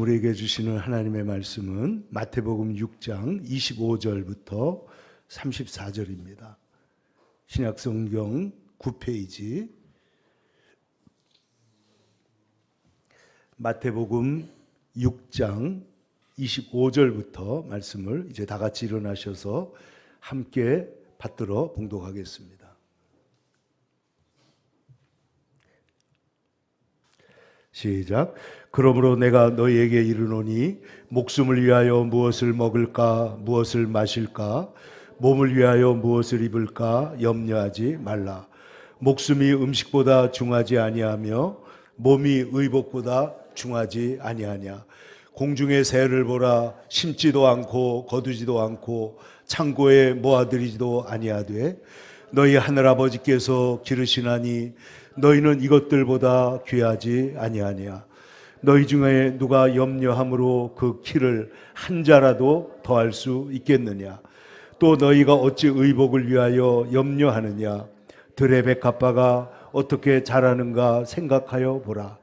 우리에게 주시는 하나님의 말씀은 마태복음 6장 25절부터 34절입니다. 신약성경 9페이지 마태복음 6장 25절부터 말씀을 이제 다 같이 일어나셔서 함께 받들어 봉독하겠습니다. 시작. 그러므로 내가 너희에게 이르노니 목숨을 위하여 무엇을 먹을까 무엇을 마실까 몸을 위하여 무엇을 입을까 염려하지 말라. 목숨이 음식보다 중하지 아니하며 몸이 의복보다 중하지 아니하냐. 공중의 새를 보라. 심지도 않고 거두지도 않고 창고에 모아들이지도 아니하되 너희 하늘아버지께서 기르시나니 너희는 이것들보다 귀하지 아니하냐. 너희 중에 누가 염려함으로 그 키를 한 자라도 더할 수 있겠느냐. 또 너희가 어찌 의복을 위하여 염려하느냐. 들의 백합화가 어떻게 자라는가 생각하여 보라.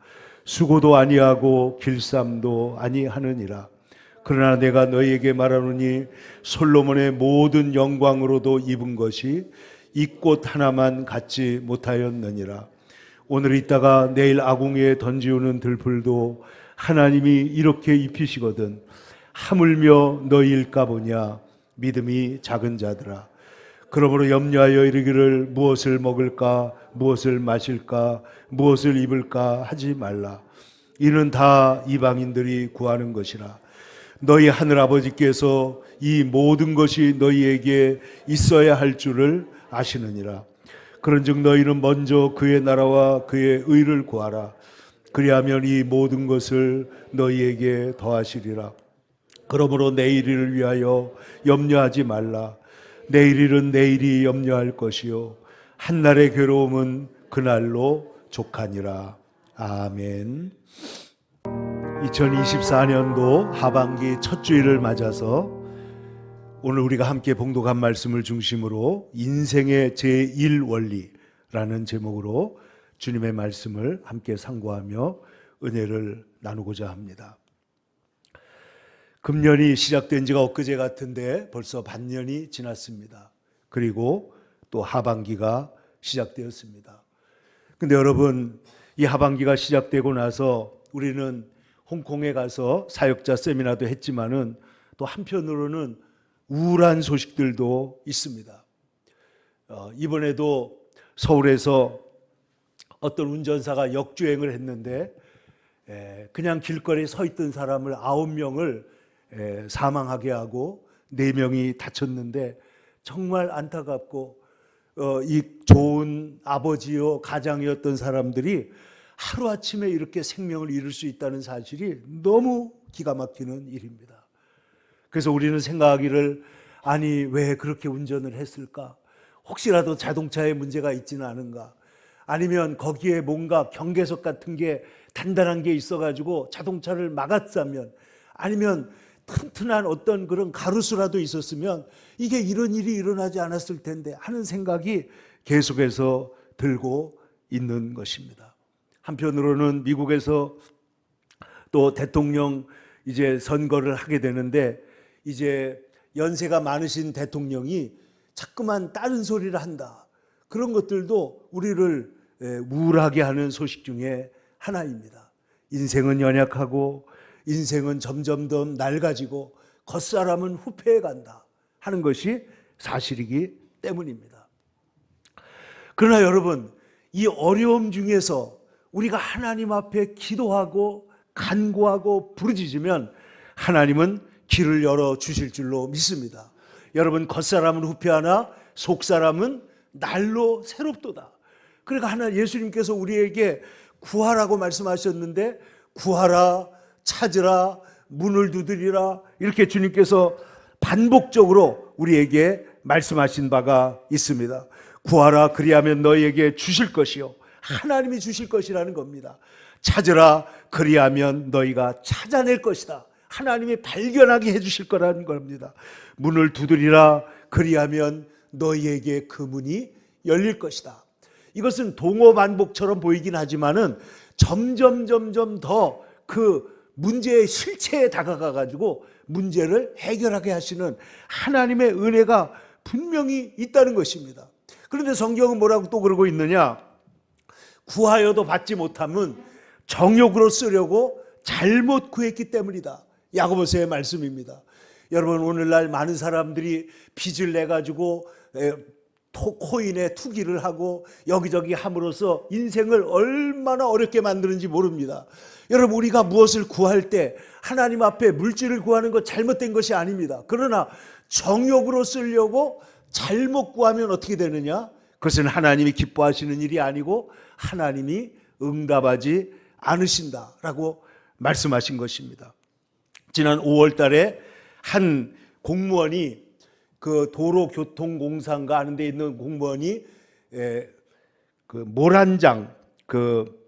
수고도 아니하고 길쌈도 아니하느니라. 그러나 내가 너희에게 말하노니 솔로몬의 모든 영광으로도 입은 것이 이 꽃 하나만 갖지 못하였느니라. 오늘 있다가 내일 아궁이에 던지우는 들풀도 하나님이 이렇게 입히시거든 하물며 너희일까 보냐. 믿음이 작은 자들아. 그러므로 염려하여 이르기를 무엇을 먹을까 무엇을 마실까 무엇을 입을까 하지 말라. 이는 다 이방인들이 구하는 것이라. 너희 하늘아버지께서 이 모든 것이 너희에게 있어야 할 줄을 아시느니라. 그런즉 너희는 먼저 그의 나라와 그의 의를 구하라. 그리하면 이 모든 것을 너희에게 더하시리라. 그러므로 내일 일을 위하여 염려하지 말라. 내일 일은 내일이 염려할 것이요 한날의 괴로움은 그날로 족하니라. 아멘. 2024년도 하반기 첫 주일을 맞아서 오늘 우리가 함께 봉독한 말씀을 중심으로 인생의 제1원리라는 제목으로 주님의 말씀을 함께 상고하며 은혜를 나누고자 합니다. 금년이 시작된 지가 엊그제 같은데 벌써 반년이 지났습니다. 그리고 또 하반기가 시작되었습니다. 근데 여러분, 이 하반기가 시작되고 나서 우리는 홍콩에 가서 사역자 세미나도 했지만은 또 한편으로는 우울한 소식들도 있습니다. 이번에도 서울에서 어떤 운전사가 역주행을 했는데 그냥 길거리에 서 있던 사람을 9명을 사망하게 하고 4명이 다쳤는데 정말 안타깝고 이 좋은 아버지요 가장이었던 사람들이 하루아침에 이렇게 생명을 잃을 수 있다는 사실이 너무 기가 막히는 일입니다. 그래서 우리는 생각하기를 아니 왜 그렇게 운전을 했을까? 혹시라도 자동차에 문제가 있지는 않은가? 아니면 거기에 뭔가 경계석 같은 게 단단한 게 있어가지고 자동차를 막았다면, 아니면 튼튼한 어떤 그런 가로수라도 있었으면 이게 이런 일이 일어나지 않았을 텐데 하는 생각이 계속해서 들고 있는 것입니다. 한편으로는 미국에서 또 대통령 이제 선거를 하게 되는데 이제 연세가 많으신 대통령이 자꾸만 다른 소리를 한다. 그런 것들도 우리를 우울하게 하는 소식 중에 하나입니다. 인생은 연약하고 인생은 점점 더 낡아지고 겉사람은 후패해 간다 하는 것이 사실이기 때문입니다. 그러나 여러분, 이 어려움 중에서 우리가 하나님 앞에 기도하고 간구하고 부르짖으면 하나님은 길을 열어주실 줄로 믿습니다. 여러분, 겉사람은 후패하나 속사람은 날로 새롭도다. 그러니까 하나님 예수님께서 우리에게 구하라고 말씀하셨는데 구하라, 찾으라, 문을 두드리라 이렇게 주님께서 반복적으로 우리에게 말씀하신 바가 있습니다. 구하라 그리하면 너희에게 주실 것이요 하나님이 주실 것이라는 겁니다. 찾으라 그리하면 너희가 찾아낼 것이다. 하나님이 발견하게 해주실 거라는 겁니다. 문을 두드리라 그리하면 너희에게 그 문이 열릴 것이다. 이것은 동어 반복처럼 보이긴 하지만은 점점 더 그 문제의 실체에 다가가 가지고 문제를 해결하게 하시는 하나님의 은혜가 분명히 있다는 것입니다. 그런데 성경은 뭐라고 또 그러고 있느냐? 구하여도 받지 못함은 정욕으로 쓰려고 잘못 구했기 때문이다. 야고보서의 말씀입니다. 여러분, 오늘날 많은 사람들이 빚을 내 가지고 코인에 투기를 하고 여기저기 함으로써 인생을 얼마나 어렵게 만드는지 모릅니다. 여러분, 우리가 무엇을 구할 때 하나님 앞에 물질을 구하는 것 잘못된 것이 아닙니다. 그러나 정욕으로 쓰려고 잘못 구하면 어떻게 되느냐? 그것은 하나님이 기뻐하시는 일이 아니고 하나님이 응답하지 않으신다라고 말씀하신 것입니다. 지난 5월 달에 한 공무원이 그 도로교통공사인가 하는 데 있는 공무원이 그 모란장, 그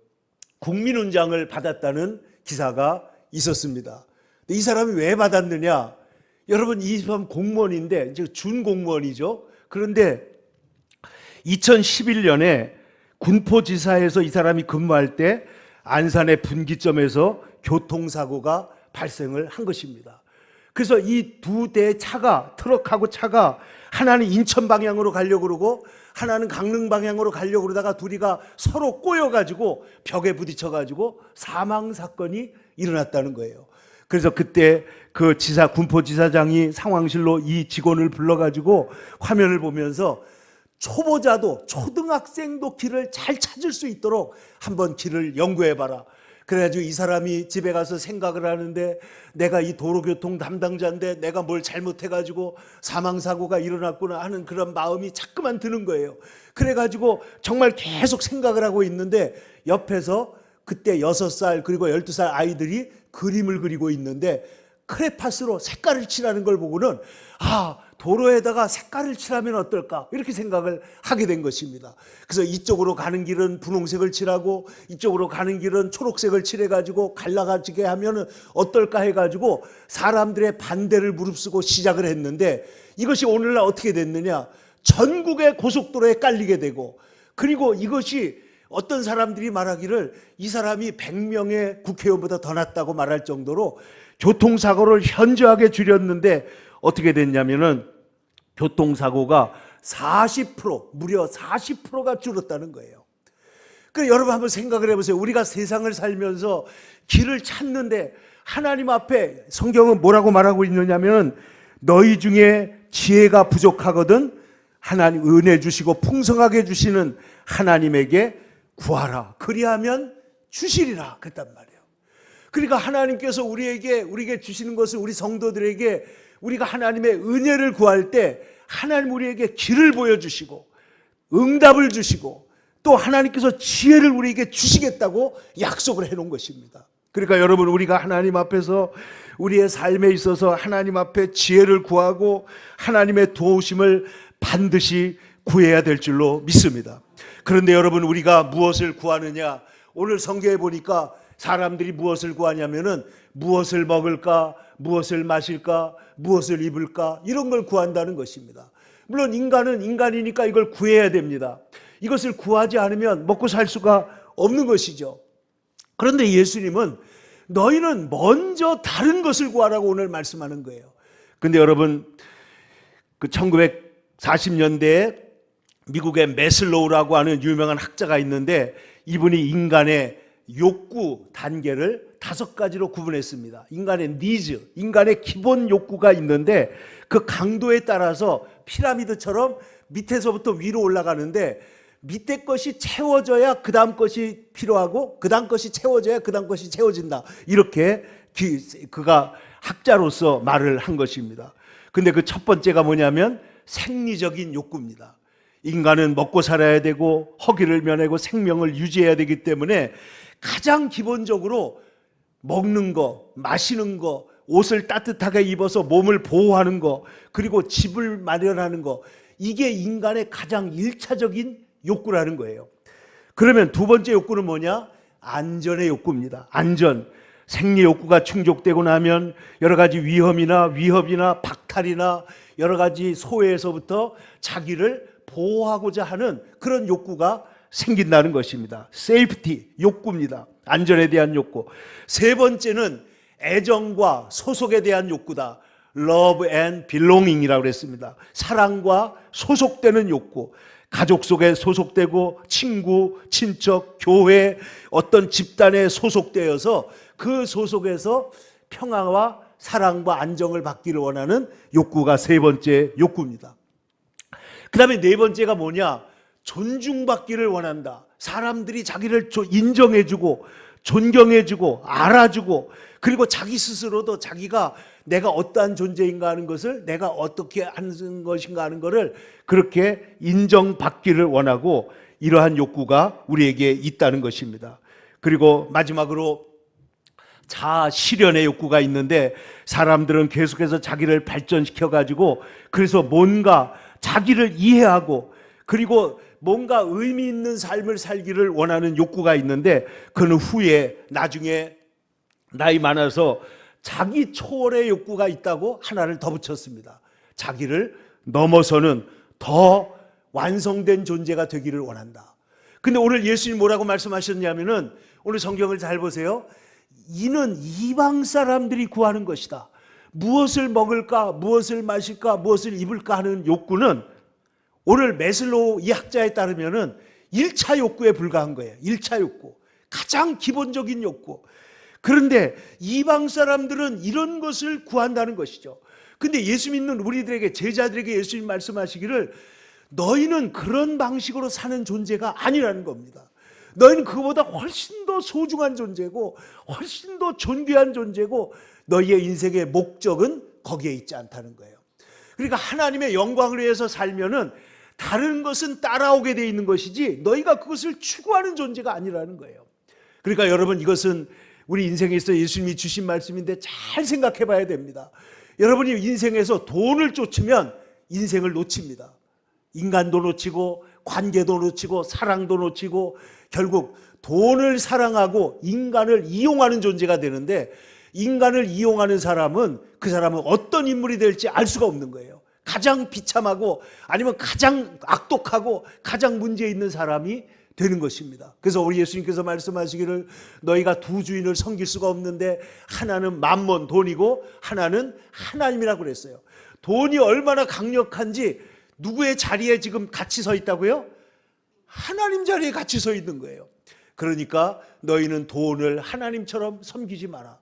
국민훈장을 받았다는 기사가 있었습니다. 이 사람이 왜 받았느냐? 여러분, 이 사람 공무원인데 이제 준공무원이죠. 그런데 2011년에 군포지사에서 이 사람이 근무할 때 안산의 분기점에서 교통사고가 발생을 한 것입니다. 그래서 이 두 대의 차가, 트럭하고 차가 하나는 인천 방향으로 가려고 그러고 하나는 강릉 방향으로 가려고 그러다가 둘이가 서로 꼬여가지고 벽에 부딪혀가지고 사망사건이 일어났다는 거예요. 그래서 그때 그 군포지사장이 상황실로 이 직원을 불러가지고 화면을 보면서 초보자도, 초등학생도 길을 잘 찾을 수 있도록 한번 길을 연구해봐라. 그래가지고 이 사람이 집에 가서 생각을 하는데, 내가 이 도로교통 담당자인데 내가 뭘 잘못해가지고 사망사고가 일어났구나 하는 그런 마음이 자꾸만 드는 거예요. 그래가지고 정말 계속 생각을 하고 있는데 옆에서 그때 6살 그리고 12살 아이들이 그림을 그리고 있는데 크레파스로 색깔을 칠하는 걸 보고는 도로에다가 색깔을 칠하면 어떨까 이렇게 생각을 하게 된 것입니다. 그래서 이쪽으로 가는 길은 분홍색을 칠하고 이쪽으로 가는 길은 초록색을 칠해가지고 갈라가지게 하면 어떨까 해가지고 사람들의 반대를 무릅쓰고 시작을 했는데, 이것이 오늘날 어떻게 됐느냐? 전국의 고속도로에 깔리게 되고, 그리고 이것이 어떤 사람들이 말하기를 이 사람이 100명의 국회의원보다 더 낫다고 말할 정도로 교통사고를 현저하게 줄였는데 어떻게 됐냐면은 교통사고가 40%, 무려 40%가 줄었다는 거예요. 그러니까 여러분 한번 생각을 해보세요. 우리가 세상을 살면서 길을 찾는데 하나님 앞에 성경은 뭐라고 말하고 있느냐면, 너희 중에 지혜가 부족하거든 하나님 은혜 주시고 풍성하게 주시는 하나님에게 구하라. 그리하면 주시리라. 그랬단 말이에요. 그러니까 하나님께서 우리에게 주시는 것을 우리 성도들에게 우리가 하나님의 은혜를 구할 때 하나님 우리에게 길을 보여주시고 응답을 주시고 또 하나님께서 지혜를 우리에게 주시겠다고 약속을 해놓은 것입니다. 그러니까 여러분, 우리가 하나님 앞에서 우리의 삶에 있어서 하나님 앞에 지혜를 구하고 하나님의 도우심을 반드시 구해야 될 줄로 믿습니다. 그런데 여러분, 우리가 무엇을 구하느냐? 오늘 성경에 보니까 사람들이 무엇을 구하냐면은 무엇을 먹을까, 무엇을 마실까, 무엇을 입을까, 이런 걸 구한다는 것입니다. 물론 인간은 인간이니까 이걸 구해야 됩니다. 이것을 구하지 않으면 먹고 살 수가 없는 것이죠. 그런데 예수님은 너희는 먼저 다른 것을 구하라고 오늘 말씀하는 거예요. 근데 여러분, 그 1940년대에 미국의 매슬로우라고 하는 유명한 학자가 있는데, 이분이 인간의 욕구 단계를 5가지로 구분했습니다. 인간의 니즈, 인간의 기본 욕구가 있는데 그 강도에 따라서 피라미드처럼 밑에서부터 위로 올라가는데, 밑에 것이 채워져야 그 다음 것이 필요하고 그 다음 것이 채워져야 그 다음 것이 채워진다. 이렇게 그가 학자로서 말을 한 것입니다. 근데 그 첫 번째가 뭐냐면 생리적인 욕구입니다. 인간은 먹고 살아야 되고 허기를 면하고 생명을 유지해야 되기 때문에 가장 기본적으로 먹는 거, 마시는 거, 옷을 따뜻하게 입어서 몸을 보호하는 거, 그리고 집을 마련하는 거, 이게 인간의 가장 1차적인 욕구라는 거예요. 그러면 두 번째 욕구는 뭐냐? 안전의 욕구입니다. 안전. 생리 욕구가 충족되고 나면 여러 가지 위협이나 박탈이나 여러 가지 소외에서부터 자기를 보호하고자 하는 그런 욕구가 생긴다는 것입니다. 세이프티 욕구입니다. 안전에 대한 욕구. 세 번째는 애정과 소속에 대한 욕구다. Love and belonging이라고 그랬습니다. 사랑과 소속되는 욕구. 가족 속에 소속되고 친구, 친척, 교회, 어떤 집단에 소속되어서 그 소속에서 평화와 사랑과 안정을 받기를 원하는 욕구가 세 번째 욕구입니다. 그 다음에 네 번째가 뭐냐? 존중받기를 원한다. 사람들이 자기를 인정해주고 존경해주고 알아주고, 그리고 자기 스스로도 자기가 내가 어떠한 존재인가 하는 것을, 내가 어떻게 하는 것인가 하는 것을 그렇게 인정받기를 원하고, 이러한 욕구가 우리에게 있다는 것입니다. 그리고 마지막으로 자아 실현의 욕구가 있는데, 사람들은 계속해서 자기를 발전시켜 가지고 그래서 뭔가 자기를 이해하고 그리고 뭔가 의미 있는 삶을 살기를 원하는 욕구가 있는데, 그는 후에 나중에 나이 많아서 자기 초월의 욕구가 있다고 하나를 더 붙였습니다. 자기를 넘어서는 더 완성된 존재가 되기를 원한다. 근데 오늘 예수님 뭐라고 말씀하셨냐면은, 오늘 성경을 잘 보세요. 이는 이방 사람들이 구하는 것이다. 무엇을 먹을까, 무엇을 마실까, 무엇을 입을까 하는 욕구는 오늘 메슬로우 이 학자에 따르면은 1차 욕구에 불과한 거예요. 1차 욕구. 가장 기본적인 욕구. 그런데 이방 사람들은 이런 것을 구한다는 것이죠. 근데 예수 믿는 우리들에게, 제자들에게 예수님 말씀하시기를 너희는 그런 방식으로 사는 존재가 아니라는 겁니다. 너희는 그보다 훨씬 더 소중한 존재고 훨씬 더 존귀한 존재고, 너희의 인생의 목적은 거기에 있지 않다는 거예요. 그러니까 하나님의 영광을 위해서 살면은 다른 것은 따라오게 돼 있는 것이지 너희가 그것을 추구하는 존재가 아니라는 거예요. 그러니까 여러분, 이것은 우리 인생에 있어 예수님이 주신 말씀인데 잘 생각해 봐야 됩니다. 여러분이 인생에서 돈을 쫓으면 인생을 놓칩니다. 인간도 놓치고 관계도 놓치고 사랑도 놓치고, 결국 돈을 사랑하고 인간을 이용하는 존재가 되는데, 인간을 이용하는 사람은 그 사람은 어떤 인물이 될지 알 수가 없는 거예요. 가장 비참하고 아니면 가장 악독하고 가장 문제 있는 사람이 되는 것입니다. 그래서 우리 예수님께서 말씀하시기를 너희가 두 주인을 섬길 수가 없는데, 하나는 만몬, 돈이고 하나는 하나님이라고 그랬어요. 돈이 얼마나 강력한지, 누구의 자리에 지금 같이 서 있다고요? 하나님 자리에 같이 서 있는 거예요. 그러니까 너희는 돈을 하나님처럼 섬기지 마라.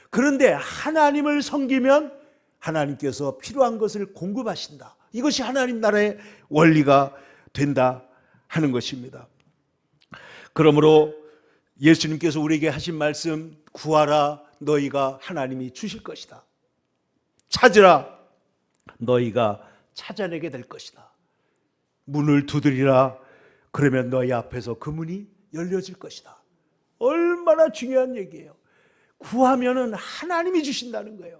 그런데 하나님을 섬기면 하나님께서 필요한 것을 공급하신다. 이것이 하나님 나라의 원리가 된다 하는 것입니다. 그러므로 예수님께서 우리에게 하신 말씀, 구하라 너희가 하나님이 주실 것이다. 찾으라 너희가 찾아내게 될 것이다. 문을 두드리라 그러면 너희 앞에서 그 문이 열려질 것이다. 얼마나 중요한 얘기예요. 구하면은 하나님이 주신다는 거예요.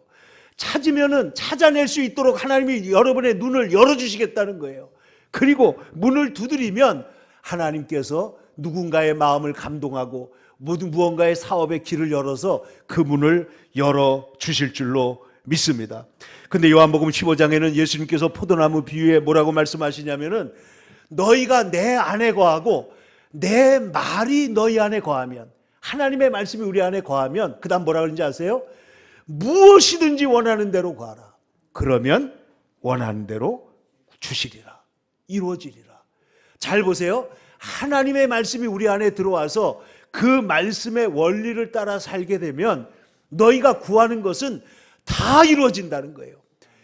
찾으면은 찾아낼 수 있도록 하나님이 여러분의 눈을 열어주시겠다는 거예요. 그리고 문을 두드리면 하나님께서 누군가의 마음을 감동하고 무언가의 사업의 길을 열어서 그 문을 열어주실 줄로 믿습니다. 근데 요한복음 15장에는 예수님께서 포도나무 비유에 뭐라고 말씀하시냐면은, 너희가 내 안에 거하고 내 말이 너희 안에 거하면, 하나님의 말씀이 우리 안에 거하면 그 다음 뭐라 그러는지 아세요? 무엇이든지 원하는 대로 구하라. 그러면 원하는 대로 주시리라. 이루어지리라. 잘 보세요. 하나님의 말씀이 우리 안에 들어와서 그 말씀의 원리를 따라 살게 되면 너희가 구하는 것은 다 이루어진다는 거예요.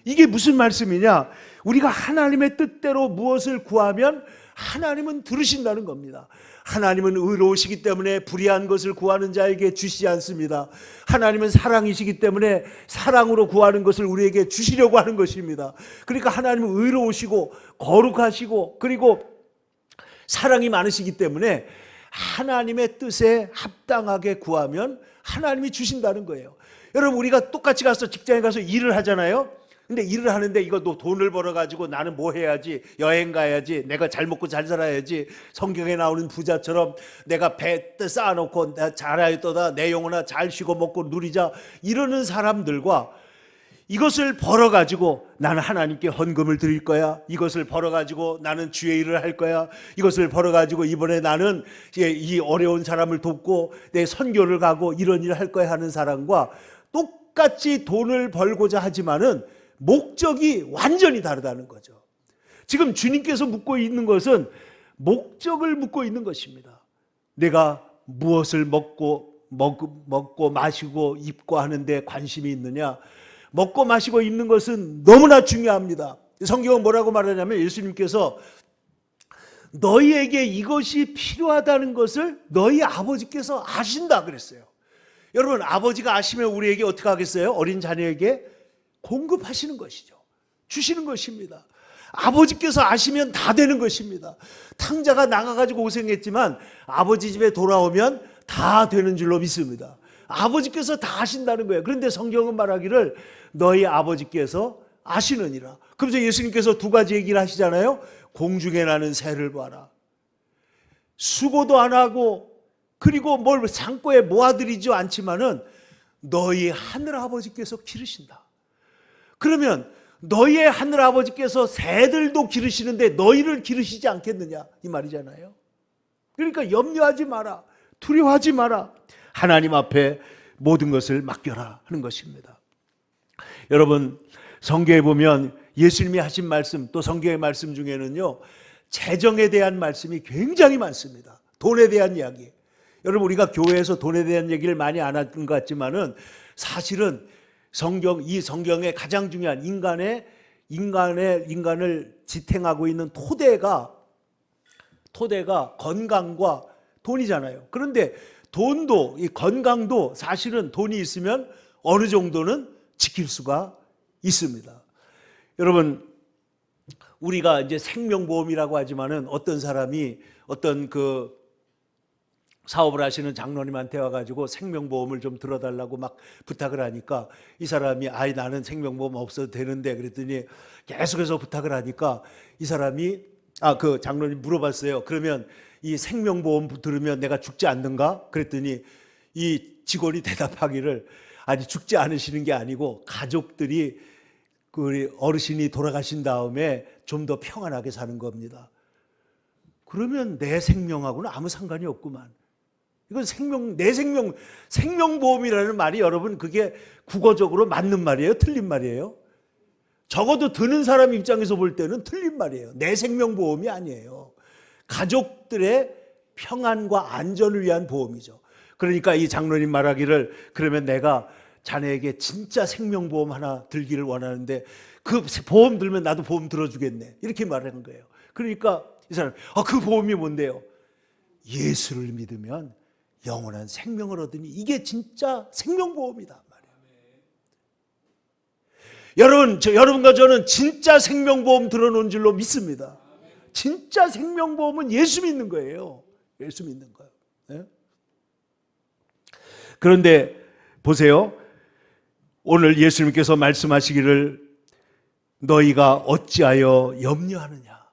이게 무슨 말씀이냐? 우리가 하나님의 뜻대로 무엇을 구하면 하나님은 들으신다는 겁니다. 하나님은 의로우시기 때문에 불의한 것을 구하는 자에게 주시지 않습니다. 하나님은 사랑이시기 때문에 사랑으로 구하는 것을 우리에게 주시려고 하는 것입니다. 그러니까 하나님은 의로우시고 거룩하시고 그리고 사랑이 많으시기 때문에 하나님의 뜻에 합당하게 구하면 하나님이 주신다는 거예요. 여러분, 우리가 똑같이 가서 직장에 가서 일을 하잖아요. 근데 일을 하는데 이거 너 돈을 벌어가지고 나는 뭐 해야지, 여행 가야지, 내가 잘 먹고 잘 살아야지, 성경에 나오는 부자처럼 내가 배 쌓아놓고 잘하였도다, 내 영혼아 잘 쉬고 먹고 누리자, 이러는 사람들과 이것을 벌어가지고 나는 하나님께 헌금을 드릴 거야, 이것을 벌어가지고 나는 주의 일을 할 거야, 이것을 벌어가지고 이번에 나는 이 어려운 사람을 돕고 내 선교를 가고 이런 일을 할 거야 하는 사람과 똑같이 돈을 벌고자 하지만은 목적이 완전히 다르다는 거죠. 지금 주님께서 묻고 있는 것은 목적을 묻고 있는 것입니다. 내가 무엇을 먹고 마시고 입고 하는데 관심이 있느냐? 먹고 마시고 입는 것은 너무나 중요합니다. 성경은 뭐라고 말하냐면 예수님께서 너희에게 이것이 필요하다는 것을 너희 아버지께서 아신다 그랬어요. 여러분, 아버지가 아시면 우리에게 어떻게 하겠어요? 어린 자녀에게 공급하시는 것이죠. 주시는 것입니다. 아버지께서 아시면 다 되는 것입니다. 탕자가 나가가지고 고생했지만 아버지 집에 돌아오면 다 되는 줄로 믿습니다. 아버지께서 다 아신다는 거예요. 그런데 성경은 말하기를 너희 아버지께서 아시느니라. 그래서 예수님께서 두 가지 얘기를 하시잖아요. 공중에 나는 새를 봐라. 수고도 안 하고 그리고 뭘 창고에 모아들이지 않지만은 너희 하늘 아버지께서 기르신다. 그러면 너희의 하늘 아버지께서 새들도 기르시는데 너희를 기르시지 않겠느냐 이 말이잖아요. 그러니까 염려하지 마라. 두려워하지 마라. 하나님 앞에 모든 것을 맡겨라 하는 것입니다. 여러분, 성경에 보면 예수님이 하신 말씀, 또 성경의 말씀 중에는요, 재정에 대한 말씀이 굉장히 많습니다. 돈에 대한 이야기. 여러분, 우리가 교회에서 돈에 대한 얘기를 많이 안 하는 것 같지만은 사실은 이 성경의 가장 중요한 인간을 지탱하고 있는 토대가 건강과 돈이잖아요. 그런데 돈도, 이 건강도 사실은 돈이 있으면 어느 정도는 지킬 수가 있습니다. 여러분, 우리가 이제 생명보험이라고 하지만은 어떤 사람이 어떤 그 사업을 하시는 장로님한테 와가지고 생명보험을 좀 들어달라고 막 부탁을 하니까 이 사람이 나는 생명보험 없어도 되는데 그랬더니 계속해서 부탁을 하니까 이 사람이 그 장로님 물어봤어요. 그러면 이 생명보험 들으면 내가 죽지 않는가? 그랬더니 이 직원이 대답하기를 아니 죽지 않으시는 게 아니고 가족들이 그 어르신이 돌아가신 다음에 좀 더 평안하게 사는 겁니다. 그러면 내 생명하고는 아무 상관이 없구만. 이건 생명보험이라는 말이 여러분 그게 국어적으로 맞는 말이에요? 틀린 말이에요? 적어도 드는 사람 입장에서 볼 때는 틀린 말이에요. 내 생명보험이 아니에요. 가족들의 평안과 안전을 위한 보험이죠. 그러니까 이 장로님 말하기를 그러면 내가 자네에게 진짜 생명보험 하나 들기를 원하는데 그 보험 들면 나도 보험 들어주겠네. 이렇게 말하는 거예요. 그러니까 이 사람 그 보험이 뭔데요? 예수를 믿으면 영원한 생명을 얻으니 이게 진짜 생명보험이다 말이에요. 여러분, 여러분과 저는 진짜 생명보험 들어놓은 줄로 믿습니다. 진짜 생명보험은 예수 믿는 거예요. 예수 믿는 거예요. 네? 그런데 보세요. 오늘 예수님께서 말씀하시기를 너희가 어찌하여 염려하느냐.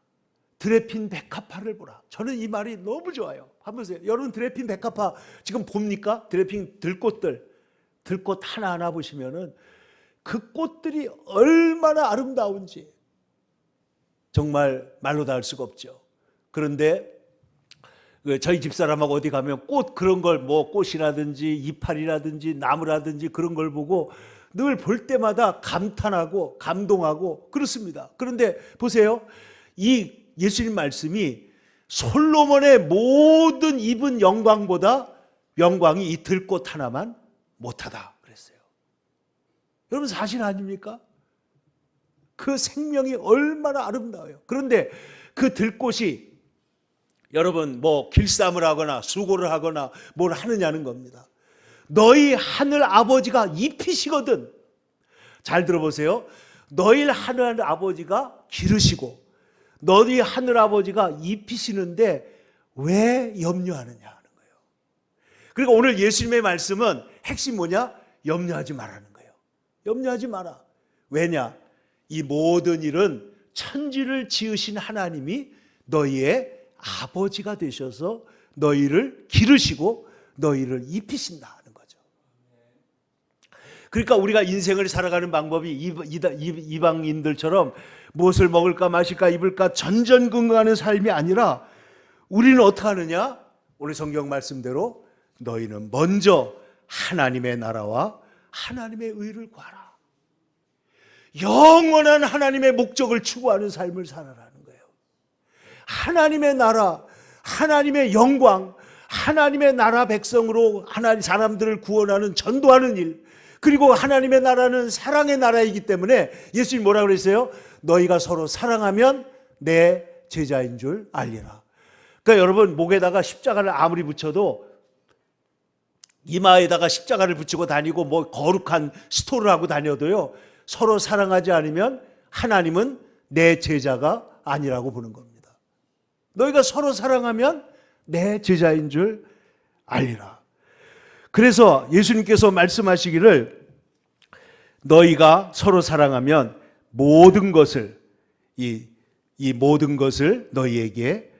드레핀 백합화를 보라. 저는 이 말이 너무 좋아요. 한번 보세요. 여러분 드레핀 백합화 지금 봅니까? 드레핀 들꽃 하나하나 보시면은 그 꽃들이 얼마나 아름다운지 정말 말로 다 할 수가 없죠. 그런데 저희 집사람하고 어디 가면 꽃 그런 걸 뭐 꽃이라든지 이파리라든지 나무라든지 그런 걸 보고 늘 볼 때마다 감탄하고 감동하고 그렇습니다. 그런데 보세요. 이 예수님 말씀이 솔로몬의 모든 입은 영광보다 영광이 이 들꽃 하나만 못하다 그랬어요. 여러분 사실 아닙니까? 그 생명이 얼마나 아름다워요. 그런데 그 들꽃이 여러분 뭐 길쌈을 하거나 수고를 하거나 뭘 하느냐는 겁니다. 너희 하늘 아버지가 입히시거든. 잘 들어보세요. 너희 하늘 아버지가 기르시고 너희 하늘 아버지가 입히시는데 왜 염려하느냐 하는 거예요. 그러니까 오늘 예수님의 말씀은 핵심 뭐냐? 염려하지 말라는 거예요. 염려하지 마라. 왜냐? 이 모든 일은 천지를 지으신 하나님이 너희의 아버지가 되셔서 너희를 기르시고 너희를 입히신다 하는 거죠. 그러니까 우리가 인생을 살아가는 방법이 이방인들처럼 무엇을 먹을까 마실까 입을까 전전긍긍하는 삶이 아니라 우리는 어떻게 하느냐? 오늘 성경 말씀대로 너희는 먼저 하나님의 나라와 하나님의 의를 구하라. 영원한 하나님의 목적을 추구하는 삶을 살아라는 거예요. 하나님의 나라, 하나님의 영광, 하나님의 나라 백성으로 하나님 사람들을 구원하는 전도하는 일, 그리고 하나님의 나라는 사랑의 나라이기 때문에 예수님이 뭐라고 그랬어요? 너희가 서로 사랑하면 내 제자인 줄 알리라. 그러니까 여러분, 목에다가 십자가를 아무리 붙여도, 이마에다가 십자가를 붙이고 다니고 뭐 거룩한 스토를 하고 다녀도요, 서로 사랑하지 않으면 하나님은 내 제자가 아니라고 보는 겁니다. 너희가 서로 사랑하면 내 제자인 줄 알리라. 그래서 예수님께서 말씀하시기를 너희가 서로 사랑하면 모든 것을, 이 모든 것을 너희에게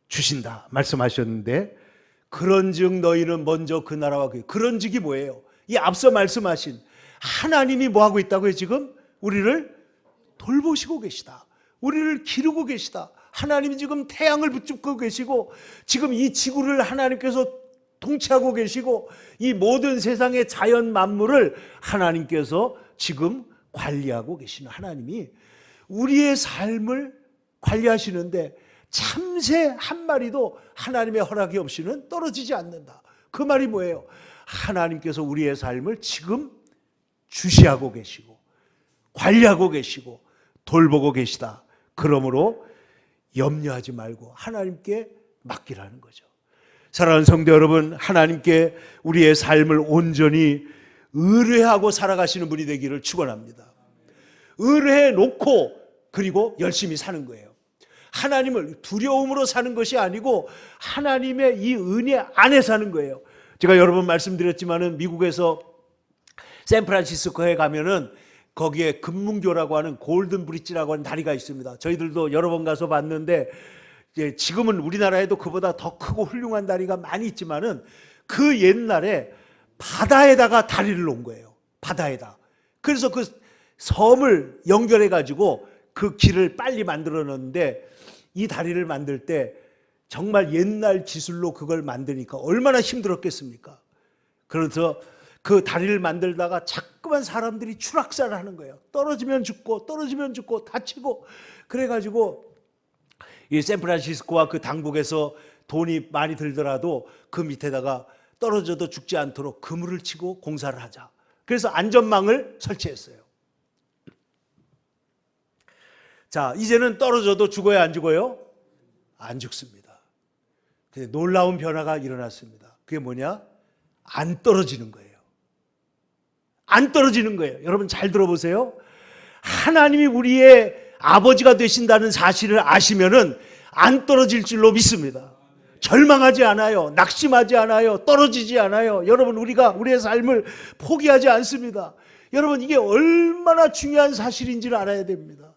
주신다 말씀하셨는데, 그런즉 너희는 먼저 그 나라와 그런즉이 뭐예요? 이 앞서 말씀하신 하나님이 뭐 하고 있다고요? 지금 우리를 돌보시고 계시다. 우리를 기르고 계시다. 하나님이 지금 태양을 붙잡고 계시고, 지금 이 지구를 하나님께서 통치하고 계시고, 이 모든 세상의 자연 만물을 하나님께서 지금 관리하고 계시는 하나님이 우리의 삶을 관리하시는데, 참새 한 마리도 하나님의 허락이 없이는 떨어지지 않는다. 그 말이 뭐예요? 하나님께서 우리의 삶을 지금 주시하고 계시고 관리하고 계시고 돌보고 계시다. 그러므로 염려하지 말고 하나님께 맡기라는 거죠. 사랑하는 성도 여러분, 하나님께 우리의 삶을 온전히 의뢰하고 살아가시는 분이 되기를 축원합니다. 의뢰해 놓고 그리고 열심히 사는 거예요. 하나님을 두려움으로 사는 것이 아니고 하나님의 이 은혜 안에 사는 거예요. 제가 여러 번 말씀드렸지만은 미국에서 샌프란시스코에 가면은 거기에 금문교라고 하는 골든 브릿지라고 하는 다리가 있습니다. 저희들도 여러 번 가서 봤는데, 지금은 우리나라에도 그보다 더 크고 훌륭한 다리가 많이 있지만은 그 옛날에 바다에다가 다리를 놓은 거예요. 바다에다. 그래서 그 섬을 연결해 가지고 그 길을 빨리 만들어 놨는데, 이 다리를 만들 때 정말 옛날 기술로 그걸 만드니까 얼마나 힘들었겠습니까? 그래서 그 다리를 만들다가 자꾸만 사람들이 추락사를 하는 거예요. 떨어지면 죽고 다치고. 그래가지고 이 샌프란시스코와 그 당국에서 돈이 많이 들더라도 그 밑에다가 떨어져도 죽지 않도록 그물을 치고 공사를 하자. 그래서 안전망을 설치했어요. 자, 이제는 떨어져도 죽어야 안 죽어요? 안 죽습니다. 근데 놀라운 변화가 일어났습니다. 그게 뭐냐? 안 떨어지는 거예요. 안 떨어지는 거예요. 여러분 잘 들어보세요. 하나님이 우리의 아버지가 되신다는 사실을 아시면은 안 떨어질 줄로 믿습니다. 절망하지 않아요. 낙심하지 않아요. 떨어지지 않아요. 여러분, 우리가 우리의 삶을 포기하지 않습니다. 여러분, 이게 얼마나 중요한 사실인지를 알아야 됩니다.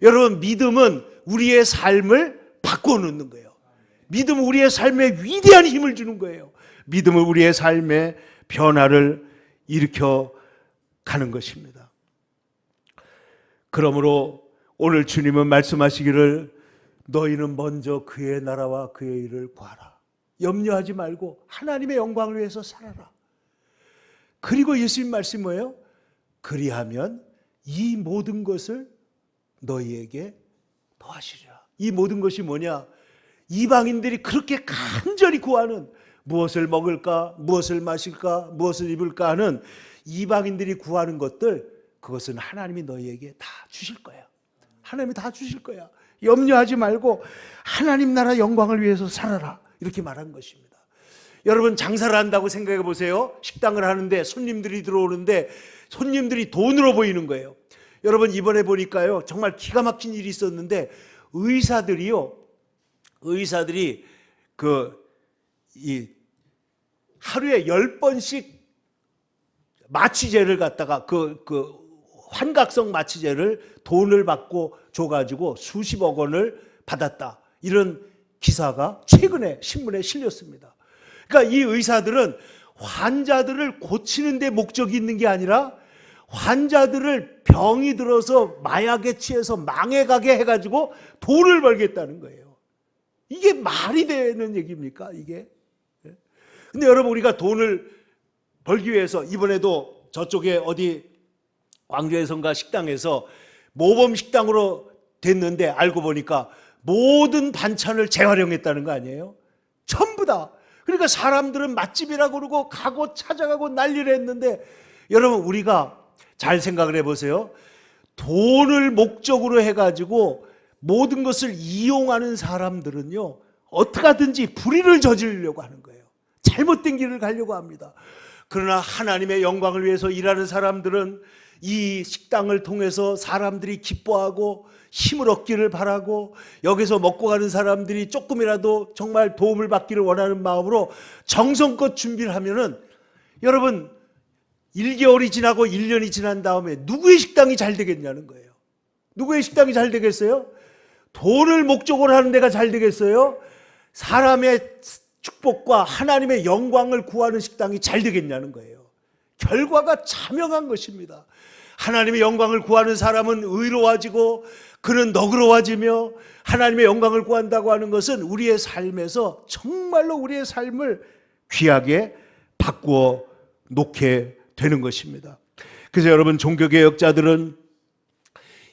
여러분, 믿음은 우리의 삶을 바꿔놓는 거예요. 믿음은 우리의 삶에 위대한 힘을 주는 거예요. 믿음은 우리의 삶에 변화를 일으켜 가는 것입니다. 그러므로 오늘 주님은 말씀하시기를 너희는 먼저 그의 나라와 그의 일을 구하라. 염려하지 말고 하나님의 영광을 위해서 살아라. 그리고 예수님 말씀이 뭐예요? 그리하면 이 모든 것을 너희에게 더하시리라. 이 모든 것이 뭐냐? 이방인들이 그렇게 간절히 구하는, 무엇을 먹을까, 무엇을 마실까, 무엇을 입을까 하는 이방인들이 구하는 것들, 그것은 하나님이 너희에게 다 주실 거야. 하나님이 다 주실 거야. 염려하지 말고 하나님 나라 영광을 위해서 살아라. 이렇게 말한 것입니다. 여러분, 장사를 한다고 생각해 보세요. 식당을 하는데 손님들이 들어오는데 손님들이 돈으로 보이는 거예요. 여러분, 이번에 보니까요, 정말 기가 막힌 일이 있었는데, 의사들이 하루에 10번씩 마취제를 갖다가 환각성 마취제를 돈을 받고 줘가지고 수십억 원을 받았다. 이런 기사가 최근에 신문에 실렸습니다. 그러니까 이 의사들은 환자들을 고치는 데 목적이 있는 게 아니라 환자들을 병이 들어서 마약에 취해서 망해가게 해가지고 돈을 벌겠다는 거예요. 이게 말이 되는 얘기입니까, 이게? 근데 여러분, 우리가 돈을 벌기 위해서 이번에도 저쪽에 어디 광주에선가 식당에서 모범 식당으로 됐는데 알고 보니까 모든 반찬을 재활용했다는 거 아니에요? 전부 다. 그러니까 사람들은 맛집이라고 그러고 가고 찾아가고 난리를 했는데, 여러분 우리가 잘 생각을 해보세요. 돈을 목적으로 해가지고 모든 것을 이용하는 사람들은요, 어떻게 하든지 불의를 저지르려고 하는 거예요. 잘못된 길을 가려고 합니다. 그러나 하나님의 영광을 위해서 일하는 사람들은 이 식당을 통해서 사람들이 기뻐하고 힘을 얻기를 바라고, 여기서 먹고 가는 사람들이 조금이라도 정말 도움을 받기를 원하는 마음으로 정성껏 준비를 하면은, 여러분 1개월이 지나고 1년이 지난 다음에 누구의 식당이 잘 되겠냐는 거예요. 누구의 식당이 잘 되겠어요? 돈을 목적으로 하는 데가 잘 되겠어요? 사람의 축복과 하나님의 영광을 구하는 식당이 잘 되겠냐는 거예요. 결과가 자명한 것입니다. 하나님의 영광을 구하는 사람은 의로워지고 그는 너그러워지며, 하나님의 영광을 구한다고 하는 것은 우리의 삶에서 정말로 우리의 삶을 귀하게 바꾸어 놓게 되는 것입니다. 그래서 여러분, 종교개혁자들은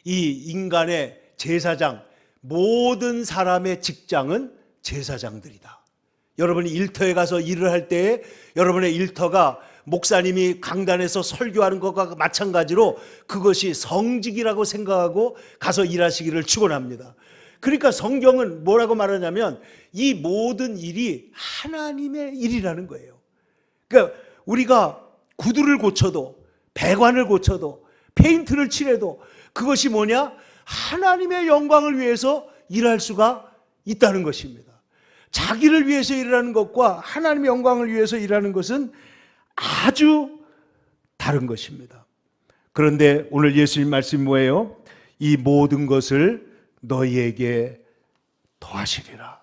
이 인간의 제사장, 모든 사람의 직장은 제사장들이다. 여러분이 일터에 가서 일을 할 때에 여러분의 일터가 목사님이 강단에서 설교하는 것과 마찬가지로 그것이 성직이라고 생각하고 가서 일하시기를 축원합니다. 그러니까 성경은 뭐라고 말하냐면 이 모든 일이 하나님의 일이라는 거예요. 그러니까 우리가 구두를 고쳐도, 배관을 고쳐도, 페인트를 칠해도 그것이 뭐냐? 하나님의 영광을 위해서 일할 수가 있다는 것입니다. 자기를 위해서 일하는 것과 하나님의 영광을 위해서 일하는 것은 아주 다른 것입니다. 그런데 오늘 예수님 말씀이 뭐예요? 이 모든 것을 너희에게 더하시리라.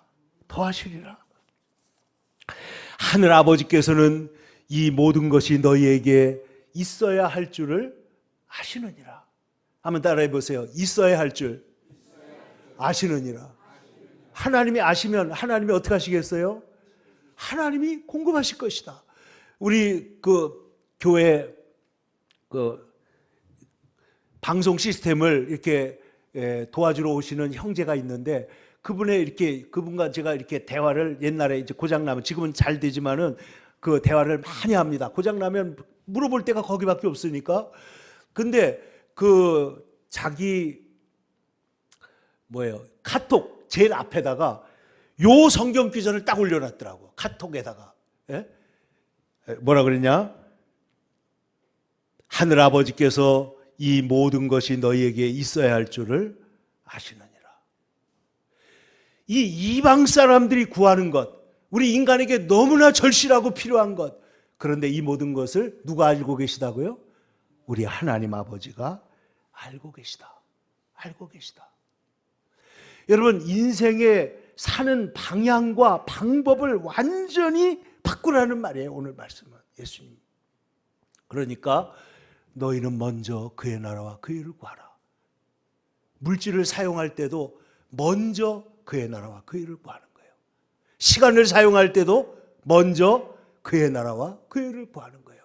더하시리라. 하늘 아버지께서는 이 모든 것이 너희에게 있어야 할 줄을 아시느니라. 한번 따라해 보세요. 있어야 할 줄 아시느니라. 하나님이 아시면 하나님이 어떻게 하시겠어요? 하나님이 공급하실 것이다. 우리 교회 방송 시스템을 이렇게 도와주러 오시는 형제가 있는데, 그분과 제가 이렇게 대화를, 옛날에 이제 고장나면, 지금은 잘 되지만은 그 대화를 많이 합니다. 고장나면 물어볼 데가 거기밖에 없으니까. 근데 자기 카톡 제일 앞에다가 요 성경 기전을 딱 올려놨더라고. 카톡에다가. 예? 뭐라 그랬냐? 하늘 아버지께서 이 모든 것이 너희에게 있어야 할 줄을 아시느니라. 이 이방 사람들이 구하는 것, 우리 인간에게 너무나 절실하고 필요한 것, 그런데 이 모든 것을 누가 알고 계시다고요? 우리 하나님 아버지가 알고 계시다. 알고 계시다. 여러분, 인생의 사는 방향과 방법을 완전히 바꾸라는 말이에요. 오늘 말씀은 예수님. 그러니까 너희는 먼저 그의 나라와 그의 일을 구하라. 물질을 사용할 때도 먼저 그의 나라와 그의 일을 구하는 거예요. 시간을 사용할 때도 먼저 그의 나라와 그의 일을 구하는 거예요.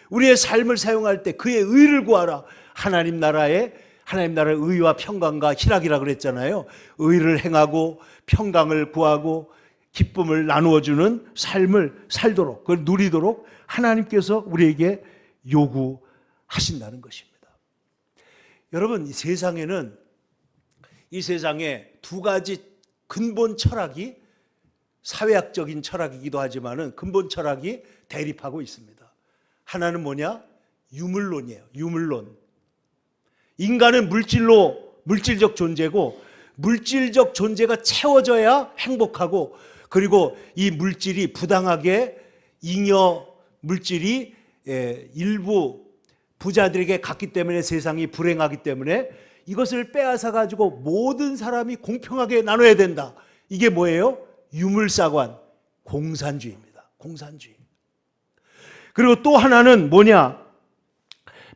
우리의 삶을 사용할 때 그의 의를 구하라. 하나님 나라의 의와 평강과 희락이라 그랬잖아요. 의를 행하고 평강을 구하고 기쁨을 나누어주는 삶을 살도록, 그걸 누리도록 하나님께서 우리에게 요구하신다는 것입니다. 여러분, 이 세상에 두 가지 근본 철학이, 사회학적인 철학이기도 하지만은 근본 철학이 대립하고 있습니다. 하나는 뭐냐? 유물론이에요. 유물론. 인간은 물질적 존재고, 물질적 존재가 채워져야 행복하고, 그리고 이 물질이 부당하게 물질이 일부 부자들에게 갔기 때문에 세상이 불행하기 때문에 이것을 빼앗아 가지고 모든 사람이 공평하게 나눠야 된다. 이게 뭐예요? 유물사관, 공산주의입니다. 공산주의. 그리고 또 하나는 뭐냐?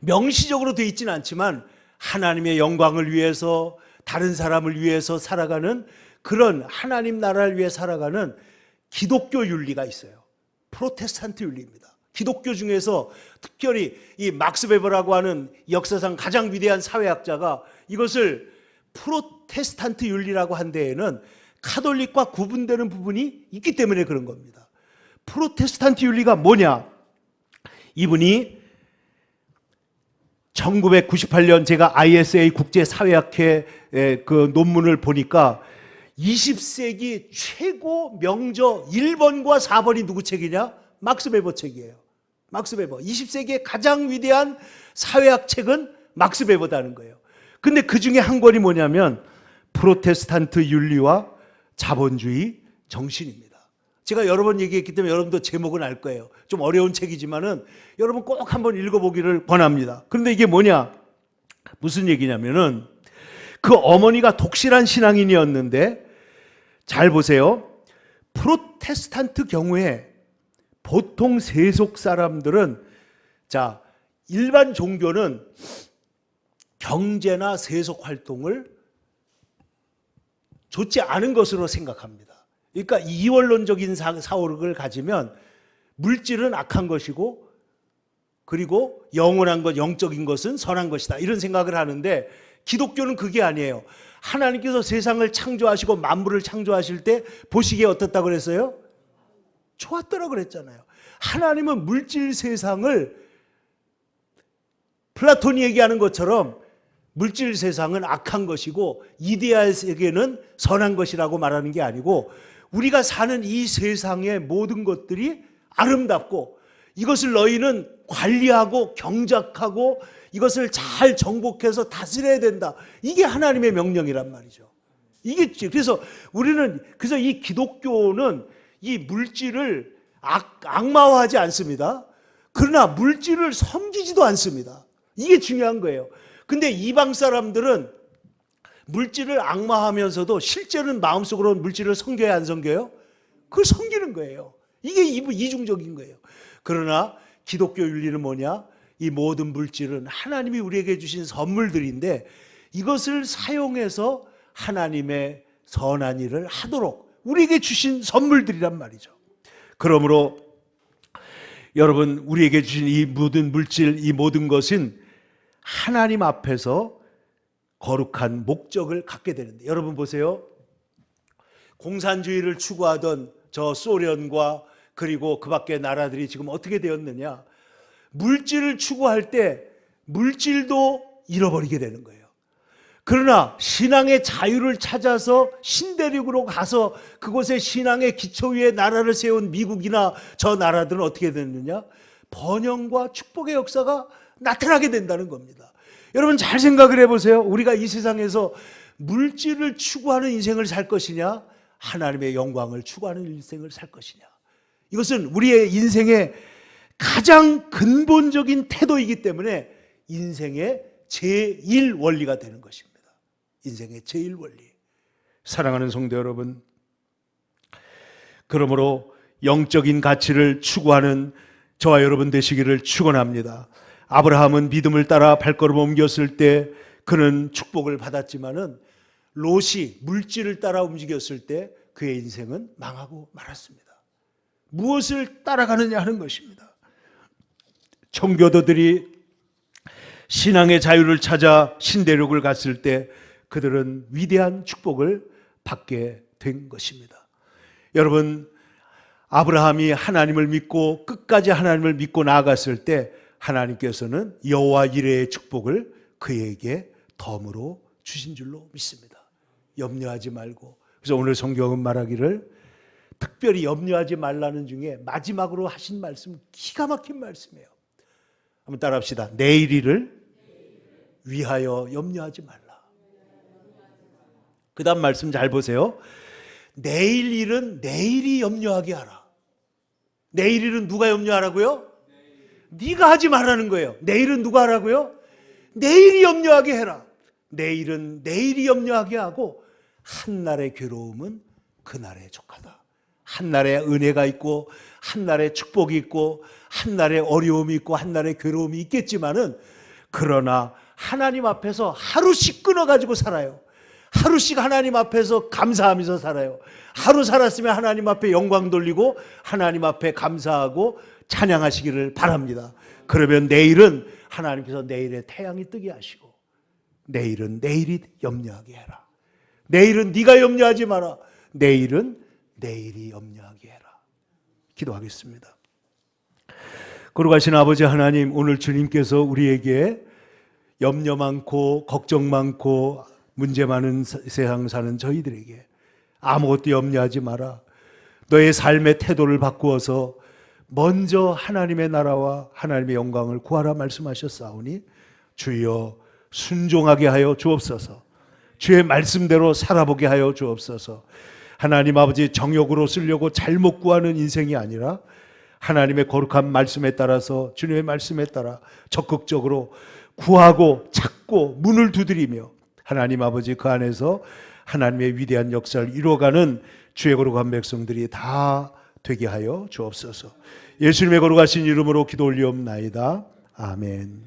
명시적으로 되어 있지는 않지만 하나님의 영광을 위해서, 다른 사람을 위해서 살아가는, 그런 하나님 나라를 위해 살아가는 기독교 윤리가 있어요. 프로테스탄트 윤리입니다. 기독교 중에서 특별히 이 막스 베버라고 하는 역사상 가장 위대한 사회학자가 이것을 프로테스탄트 윤리라고 한 데에는 카톨릭과 구분되는 부분이 있기 때문에 그런 겁니다. 프로테스탄트 윤리가 뭐냐? 이분이 1998년 제가 ISA 국제사회학회 그 논문을 보니까 20세기 최고 명저 1번과 4번이 누구 책이냐? 막스 베버 책이에요. 막스 베버. 20세기의 가장 위대한 사회학 책은 막스 베버다는 거예요. 근데 그 중에 한 권이 뭐냐면 프로테스탄트 윤리와 자본주의 정신입니다. 제가 여러 번 얘기했기 때문에 여러분도 제목은 알 거예요. 좀 어려운 책이지만은 여러분 꼭 한번 읽어보기를 권합니다. 그런데 이게 뭐냐? 무슨 얘기냐면은 그 어머니가 독실한 신앙인이었는데 잘 보세요. 프로테스탄트 경우에 보통 세속 사람들은 자, 일반 종교는 경제나 세속 활동을 좋지 않은 것으로 생각합니다. 그러니까 이원론적인 사고를 가지면 물질은 악한 것이고 그리고 영원한 것, 영적인 것은 선한 것이다. 이런 생각을 하는데 기독교는 그게 아니에요. 하나님께서 세상을 창조하시고 만물을 창조하실 때 보시기에 어떻다고 그랬어요? 좋았더라 그랬잖아요. 하나님은 물질 세상을 플라톤이 얘기하는 것처럼 물질 세상은 악한 것이고 이데아 세계는 선한 것이라고 말하는 게 아니고 우리가 사는 이 세상의 모든 것들이 아름답고 이것을 너희는 관리하고 경작하고 이것을 잘 정복해서 다스려야 된다. 이게 하나님의 명령이란 말이죠. 이게 그래서 우리는 그래서 이 기독교는 이 물질을 악마화하지 않습니다. 그러나 물질을 섬기지도 않습니다. 이게 중요한 거예요. 근데 이방 사람들은 물질을 악마하면서도 실제로는 마음속으로는 물질을 섬겨야 안 섬겨요? 그걸 섬기는 거예요. 이게 이중적인 거예요. 그러나 기독교 윤리는 뭐냐? 이 모든 물질은 하나님이 우리에게 주신 선물들인데 이것을 사용해서 하나님의 선한 일을 하도록 우리에게 주신 선물들이란 말이죠. 그러므로 여러분 우리에게 주신 이 모든 물질, 이 모든 것은 하나님 앞에서 거룩한 목적을 갖게 되는데 여러분 보세요. 공산주의를 추구하던 저 소련과 그리고 그 밖의 나라들이 지금 어떻게 되었느냐? 물질을 추구할 때 물질도 잃어버리게 되는 거예요. 그러나 신앙의 자유를 찾아서 신대륙으로 가서 그곳에 신앙의 기초 위에 나라를 세운 미국이나 저 나라들은 어떻게 됐느냐? 번영과 축복의 역사가 나타나게 된다는 겁니다. 여러분 잘 생각을 해보세요. 우리가 이 세상에서 물질을 추구하는 인생을 살 것이냐? 하나님의 영광을 추구하는 인생을 살 것이냐? 이것은 우리의 인생의 가장 근본적인 태도이기 때문에 인생의 제1 원리가 되는 것입니다. 인생의 제1 원리. 사랑하는 성도 여러분, 그러므로 영적인 가치를 추구하는 저와 여러분 되시기를 축원합니다. 아브라함은 믿음을 따라 발걸음 옮겼을 때 그는 축복을 받았지만은 롯이 물질을 따라 움직였을 때 그의 인생은 망하고 말았습니다. 무엇을 따라가느냐 하는 것입니다. 청교도들이 신앙의 자유를 찾아 신대륙을 갔을 때 그들은 위대한 축복을 받게 된 것입니다. 여러분, 아브라함이 하나님을 믿고 끝까지 하나님을 믿고 나아갔을 때 하나님께서는 여호와 이레의 축복을 그에게 덤으로 주신 줄로 믿습니다. 염려하지 말고. 그래서 오늘 성경은 말하기를 특별히 염려하지 말라는 중에 마지막으로 하신 말씀 기가 막힌 말씀이에요. 한번 따라합시다. 내일 일을 위하여 염려하지 말라. 그 다음 말씀 잘 보세요. 내일 일은 내일이 염려하게 하라. 내일 일은 누가 염려하라고요? 네가 하지 말라는 거예요. 내일은 누가 하라고요? 내일이 염려하게 해라. 내일은 내일이 염려하게 하고 한날의 괴로움은 그날에 족하다. 한날의 은혜가 있고 한날의 축복이 있고 한날의 어려움이 있고 한날의 괴로움이 있겠지만은 그러나 하나님 앞에서 하루씩 끊어가지고 살아요. 하루씩 하나님 앞에서 감사하면서 살아요. 하루 살았으면 하나님 앞에 영광 돌리고 하나님 앞에 감사하고 찬양하시기를 바랍니다. 그러면 내일은 하나님께서 내일의 태양이 뜨게 하시고 내일은 내일이 염려하게 해라. 내일은 네가 염려하지 마라. 내일은 내일이 염려하게 해라. 기도하겠습니다. 거룩하신 아버지 하나님, 오늘 주님께서 우리에게 염려 많고 걱정 많고 문제 많은 세상 사는 저희들에게 아무것도 염려하지 마라. 너의 삶의 태도를 바꾸어서 먼저 하나님의 나라와 하나님의 영광을 구하라 말씀하셨사오니 주여 순종하게 하여 주옵소서. 주의 말씀대로 살아보게 하여 주옵소서. 하나님 아버지, 정욕으로 쓰려고 잘못 구하는 인생이 아니라 하나님의 거룩한 말씀에 따라서, 주님의 말씀에 따라 적극적으로 구하고 찾고 문을 두드리며 하나님 아버지 그 안에서 하나님의 위대한 역사를 이루어가는 주의 거룩한 백성들이 다 되게 하여 주옵소서. 예수님의 거룩하신 이름으로 기도 올리옵나이다. 아멘.